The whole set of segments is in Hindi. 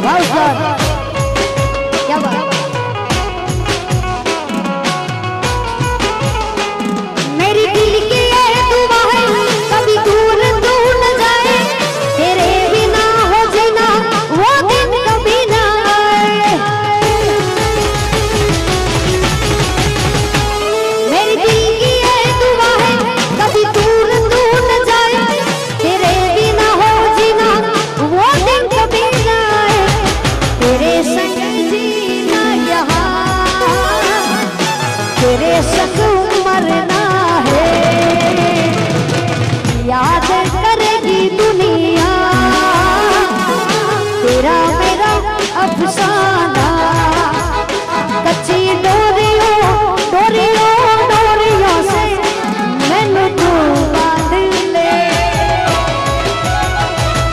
वाह सर, क्या बात। मेरी दिल की ये दुआ है कभी दूर तू न जाए, तेरे बिना हो जीना वो दिन कभी ना आए। मेरी दिल की ये दुआ है कभी दूर तू न जाए, तेरे बिना हो जीना वो दिन कभी ना आए। तेरे संग जीना यहाँ, तेरे संग मरना है, याद करेगी दुनिया तेरा मेरा अफसाना। कच्ची डोरियों डोरियों डोरियों से मैनू तू बांध ले,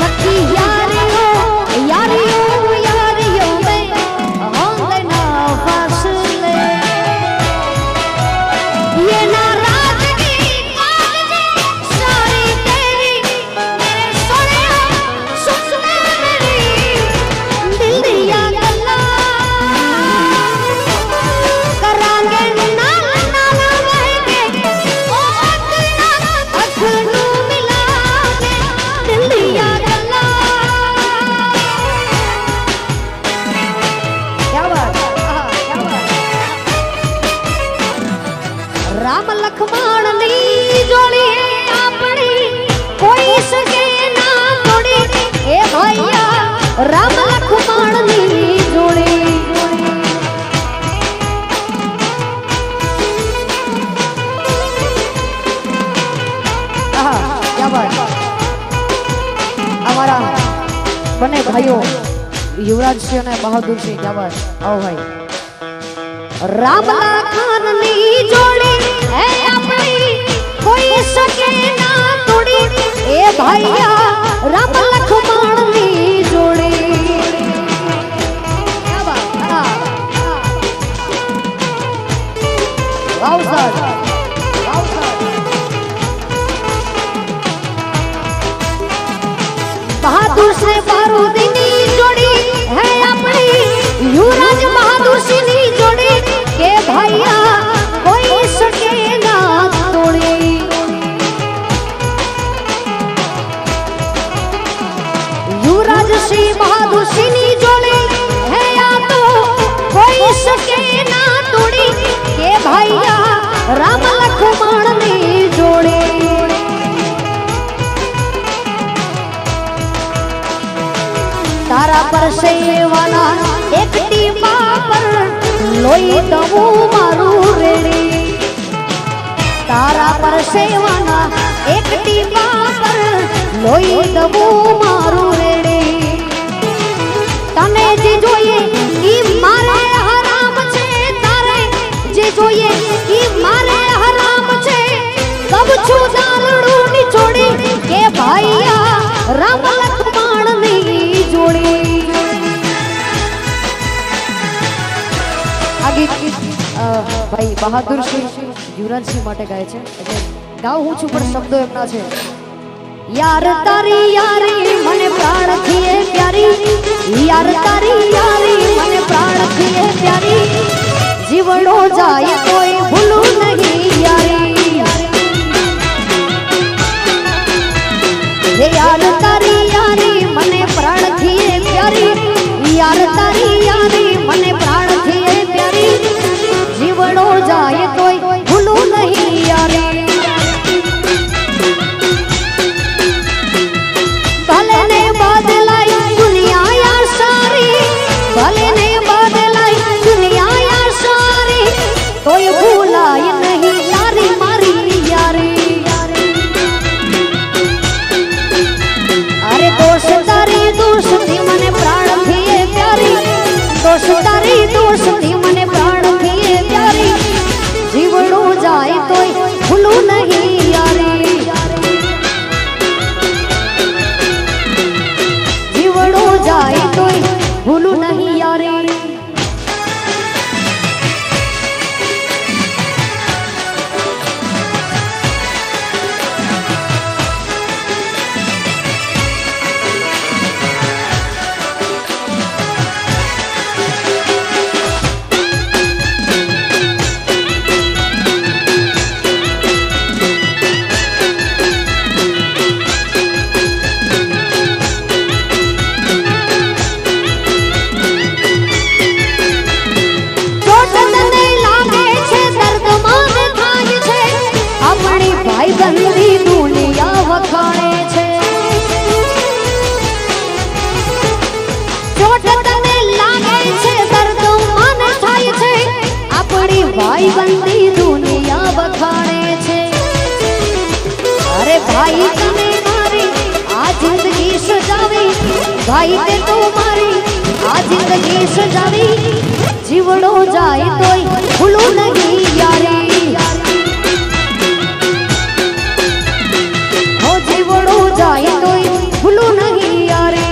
पक्की यारियों यारियों यारियों में होंगे ना फासले। ये नाराज़गी कागज़ी सारी तेरी, मेरे सोनिया सुन मेरी दिल दिया गल्लां करांगे नाल नाल बहके, ओ अख नू मिला के दिल दिया गल्लां। क्या बात, क्या बात। राम लक्ष्मण नी जोड़ी अपनी कोई सके ना तोड़ी, ए भैया राम लक्ष्मण नी जोड़ी। क्या बात। हमारा बने भाइयों युवराज सिंह ने बहादुर सिंह, क्या बात। आओ भाई। राम लखन नी जोड़ी है अपनी कोई सके ना तोड़ी, ए भैया राम लक्ष्मण नी जोड़ी। क्या बात। वाह सर, वाह सर। बहादुर से बारूदीनी जोड़ी है अपनी, युवराज बहादुर सिंह नी जोड़ी के भैया कोई सके ना तोड़ी। युवराज सिंह बहादुर सिंह नी जोड़ी है या तो कोई सके ना तोड़ी, के भैया राम लक्ष्मण नी जोड़ी। तारा पर से वाला एक टीपा पर लोई दमू मारू रेड़ी, तारा पर से वाला एक टीपा पर लोई दमू मारू रेड़ी। तने जे जोये ई मारे हराम छे, तारे जे जोये ई मारे हराम छे, कब छू दालड़ू निचोड़ी, के भैया राम लक्ष्मण नी जोड़ी। आगे भाई बहादुर सिंह युवराज सिंह માટે ગાય છે, એટલે ગાઉં હું છું પણ શબ્દો એમના છે। यार तारी यारी મને પ્રાણ થીએ પ્યારી, यार तारी यारी મને પ્રાણ થીએ પ્યારી, જીવડો જાય કોઈ ભૂલું નહીં यारी। हे यार तारी यारी મને પ્રાણ થીએ પ્યારી, यार तारी यारी મને પ્રાણ થીએ प्यारी, जीवड़ो जाए कोई भूलू नहीं यारी। भले ने बदलाई दुनिया यार सारी, भले ने बदलाई दुनिया यार सारी, कोई भूलाई नहीं यारी मारी यारी। अरे दोस्त तारी दोस्ती मने प्राण थी प्यारी, दोस्त ભાઈ બંધી દુનિયા બખાણે છે અરે ભાઈ તને મારી આ જિંદગી સજાવી ભાઈ તે તો મારી આ જિંદગી સજાવી જીવડો જાય તોય ભૂલું નહીં યારી હો જીવડો જાય તોય ભૂલું નહીં યારી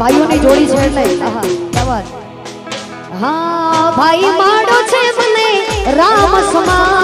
ભાઈઓની જોડી છે એટલે હા ભાઈ માડો છે મને રામ સમાન